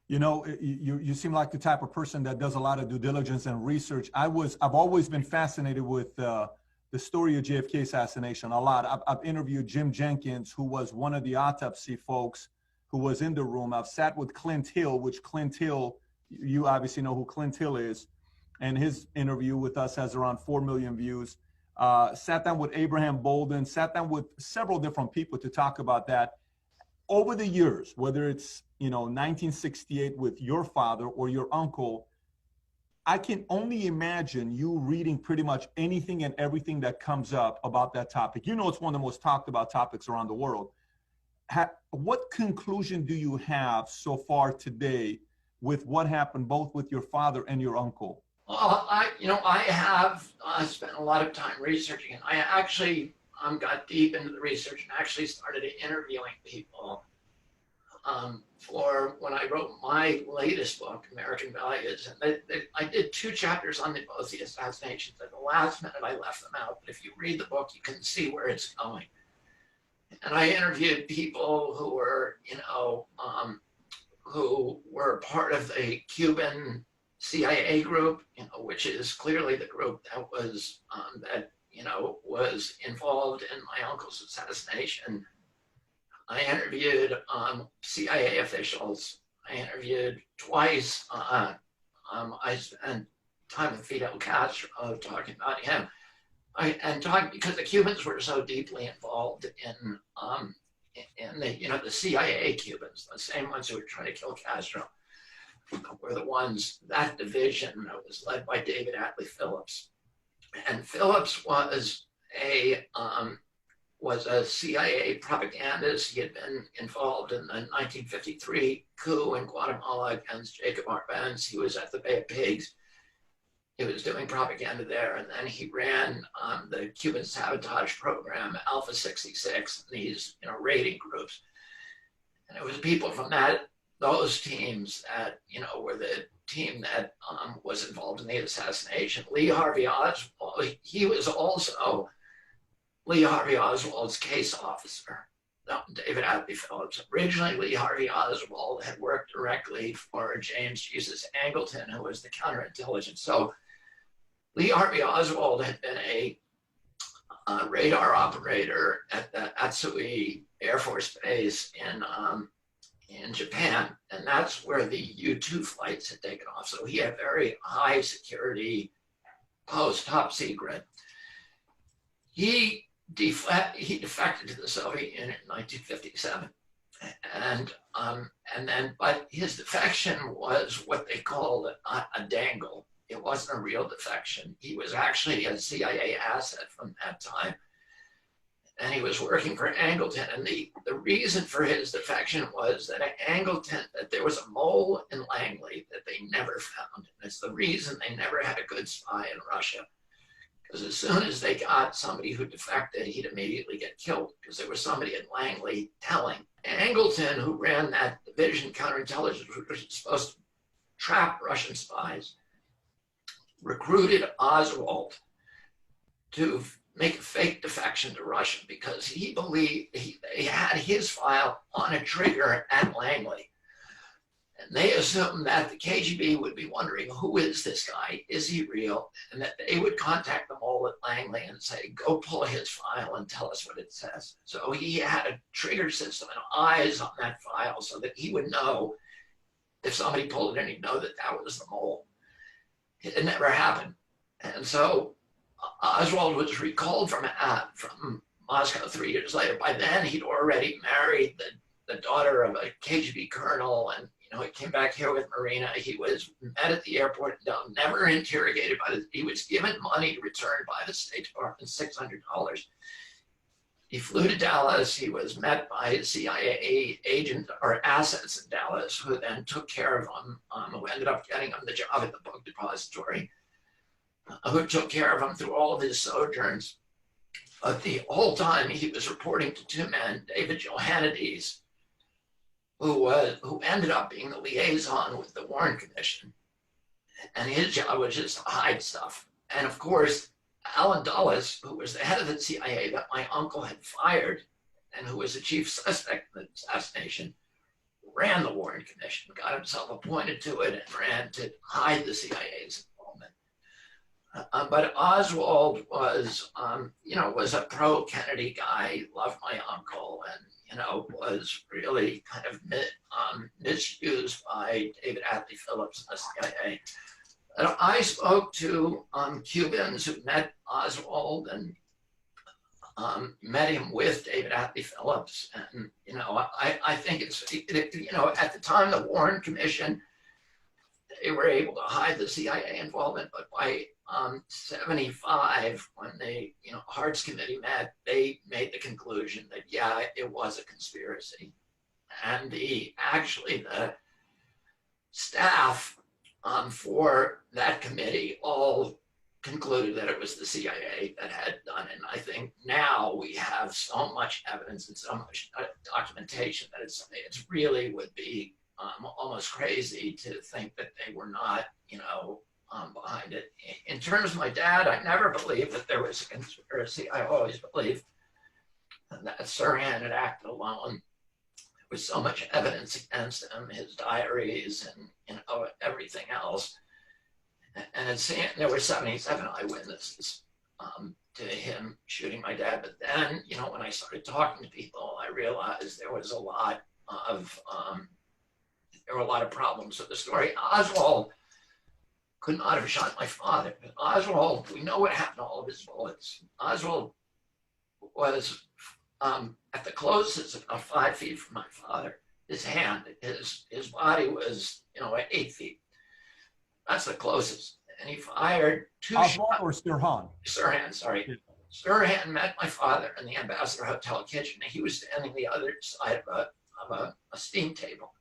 You know, you seem like the type of person that does a lot of due diligence and research. I've always been fascinated with the story of JFK assassination a lot. I've interviewed Jim Jenkins, who was one of the autopsy folks who was in the room. I've sat with Clint Hill, which Clint Hill, you obviously know who Clint Hill is, and his interview with us has around 4 million views. Sat down with Abraham Bolden, sat down with several different people to talk about that. Over the years, whether it's 1968 with your father or your uncle, I can only imagine you reading pretty much anything and everything that comes up about that topic. You know, it's one of the most talked about topics around the world. What conclusion do you have so far today with what happened both with your father and your uncle? Well, I have spent a lot of time researching it. I actually got deep into the research and actually started interviewing people for when I wrote my latest book, American Values. And I did 2 chapters on both the assassinations. At the last minute, I left them out. But if you read the book, you can see where it's going. And I interviewed people who were, who were part of the Cuban CIA group, which is clearly the group that was was involved in my uncle's assassination. I interviewed CIA officials. I interviewed twice. I spent time with Fidel Castro talking about him. Because the Cubans were so deeply involved in the CIA Cubans, the same ones who were trying to kill Castro, were the ones, that division that was led by David Atlee Phillips. And Phillips was a CIA propagandist. He had been involved in the 1953 coup in Guatemala against Jacob Arbenz. He was at the Bay of Pigs. He was doing propaganda there, and then he ran the Cuban sabotage program, Alpha 66, these raiding groups. And it was people from those teams that were the team that was involved in the assassination. Lee Harvey Oswald, he was also Lee Harvey Oswald's case officer, David Atlee Phillips. Originally, Lee Harvey Oswald had worked directly for James Jesus Angleton, who was the counterintelligence. So Lee Harvey Oswald had been a radar operator at the Atsui Air Force Base in Japan, and that's where the U-2 flights had taken off. So he had very high security post, top secret. He defected to the Soviet Union in 1957, but his defection was what they called a dangle. It wasn't a real defection. He was actually a CIA asset from that time. And he was working for Angleton. And the reason for his defection was that that there was a mole in Langley that they never found. And it's the reason they never had a good spy in Russia. Because as soon as they got somebody who defected, he'd immediately get killed, because there was somebody in Langley telling. Angleton, who ran that division, counterintelligence, which was supposed to trap Russian spies, recruited Oswald to make a fake defection to Russia, because he believed they had his file on a trigger at Langley. And they assumed that the KGB would be wondering, who is this guy? Is he real? And that they would contact the mole at Langley and say, go pull his file and tell us what it says. So he had a trigger system and eyes on that file so that he would know if somebody pulled it and he'd know that that was the mole. It never happened. And so Oswald was recalled from Moscow 3 years later. By then, he'd already married the daughter of a KGB colonel, and he came back here with Marina. He was met at the airport, never interrogated he was given money to return by the State Department, $600. He flew to Dallas. He was met by a CIA agent or assets in Dallas, who then took care of him, who ended up getting him the job at the book depository, who took care of him through all of his sojourns. But the whole time he was reporting to 2 men, David Johannides, who ended up being the liaison with the Warren Commission. And his job was just to hide stuff. And of course, Alan Dulles, who was the head of the CIA that my uncle had fired and who was the chief suspect in the assassination, ran the Warren Commission, got himself appointed to it, and ran to hide the CIA's involvement. But Oswald was, was a pro-Kennedy guy, loved my uncle, and, was really kind of misused by David Atlee Phillips and the CIA. And I spoke to Cubans who met Oswald and met him with David Atlee Phillips. And, I think at the time, the Warren Commission, they were able to hide the CIA involvement, but by 75, when the Hartz Committee met, they made the conclusion that yeah, it was a conspiracy, and the staff for that committee all concluded that it was the CIA that had done it. And I think now we have so much evidence and so much documentation that it's really would be almost crazy to think that they were not, behind it. In terms of my dad, I never believed that there was a conspiracy. I always believed that Sirhan had acted alone. There was so much evidence against him, his diaries and everything else. And there were 77 eyewitnesses to him shooting my dad. But then, when I started talking to people, I realized there were a lot of problems with the story. Oswald could not have shot my father. But Oswald, we know what happened to all of his bullets. Oswald was at the closest about 5 feet from my father. His hand, his body was, at 8 feet. That's the closest. And he fired 2 shots. Oswald or Sirhan? Sirhan, sorry. Sirhan met my father in the Ambassador Hotel kitchen. He was standing the other side of a steam table.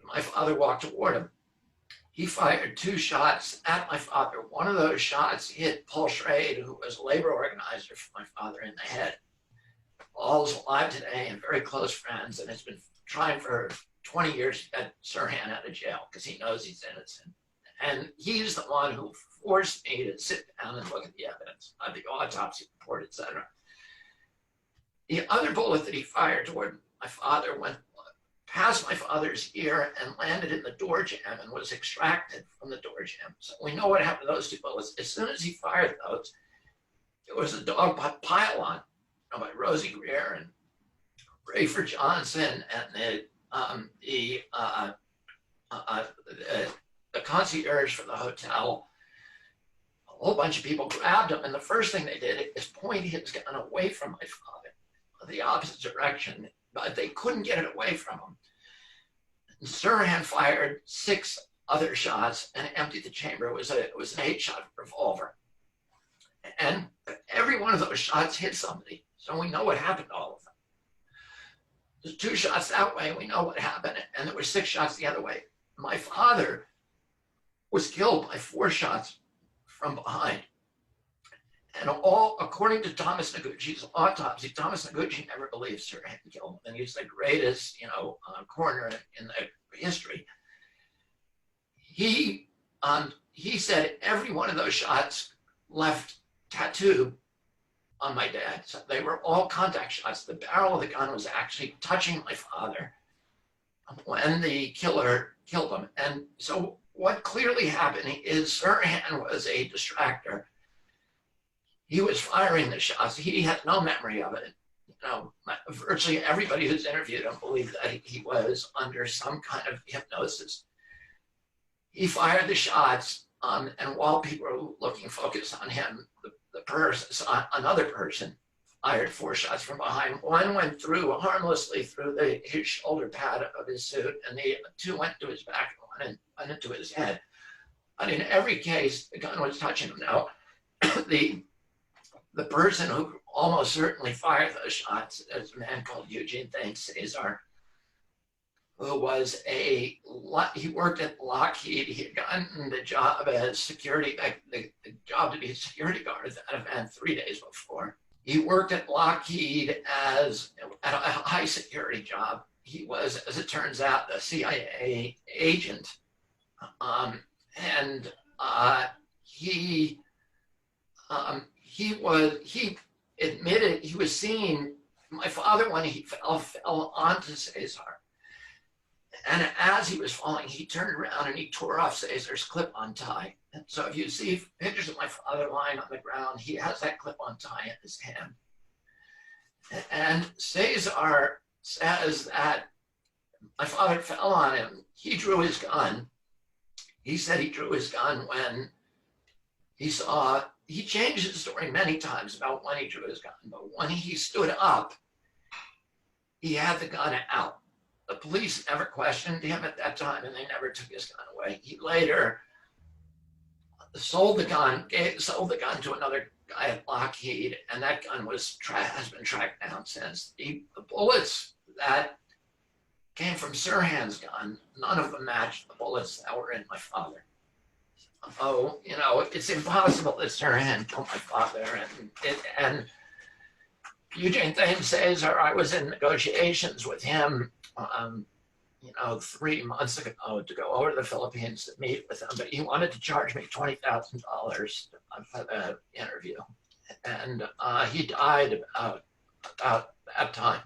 My father walked toward him. He fired 2 shots at my father. One of those shots hit Paul Schrade, who was a labor organizer for my father, in the head. Paul's alive today and very close friends, and has been trying for 20 years to get Sirhan out of jail because he knows he's innocent. And he's the one who forced me to sit down and look at the evidence, the autopsy report, etc. The other bullet that he fired toward my father went past my father's ear and landed in the door jamb and was extracted from the door jamb. So we know what happened to those 2 bullets. As soon as he fired those, there was a dog pile-on by Rosie Greer and Rayford Johnson and the concierge for the hotel. A whole bunch of people grabbed him, and the first thing they did is point his gun away from my father, the opposite direction, but they couldn't get it away from him. And Sirhan fired 6 other shots and emptied the chamber. It was an 8-shot revolver. And every one of those shots hit somebody. So we know what happened to all of them. There's 2 shots that way, we know what happened. And there were 6 shots the other way. My father was killed by 4 shots from behind. And all, according to Thomas Noguchi's autopsy, Thomas Noguchi never believed Sirhan killed him. And he's the greatest, coroner in the history. He said every one of those shots left tattoo on my dad. So they were all contact shots. The barrel of the gun was actually touching my father when the killer killed him. And so what clearly happened is Sirhan was a distractor. He was firing the shots. He had no memory of it. Virtually everybody who's interviewed him believed that he was under some kind of hypnosis. He fired the shots, and while people were looking focused on him, another person fired 4 shots from behind. One went through harmlessly through his shoulder pad of his suit, and the 2 went to his back and went into his head. But in every case, the gun was touching him. Now, the person who almost certainly fired those shots is a man called Eugene Thanes Cesar, who was he worked at Lockheed. He had gotten the job as the job to be a security guard at that event 3 days before. He worked at Lockheed at a high security job. He was, as it turns out, a CIA agent. He admitted he was seeing my father when he fell onto Cesar. And as he was falling, he turned around and he tore off Cesar's clip-on tie. And so if you see pictures of my father lying on the ground, he has that clip-on tie in his hand. And Cesar says that my father fell on him. He drew his gun. He said he drew his gun when he changed his story many times about when he drew his gun, but when he stood up, he had the gun out. The police never questioned him at that time, and they never took his gun away. He later sold the gun to another guy at Lockheed, and that gun has been tracked down since. The bullets that came from Sirhan's gun, none of them matched the bullets that were in my father. Oh, it's impossible that Sirhan killed my father, and Eugene Thames says, I was in negotiations with him 3 months ago to go over to the Philippines to meet with him, but he wanted to charge me $20,000 for the interview. And he died about that time.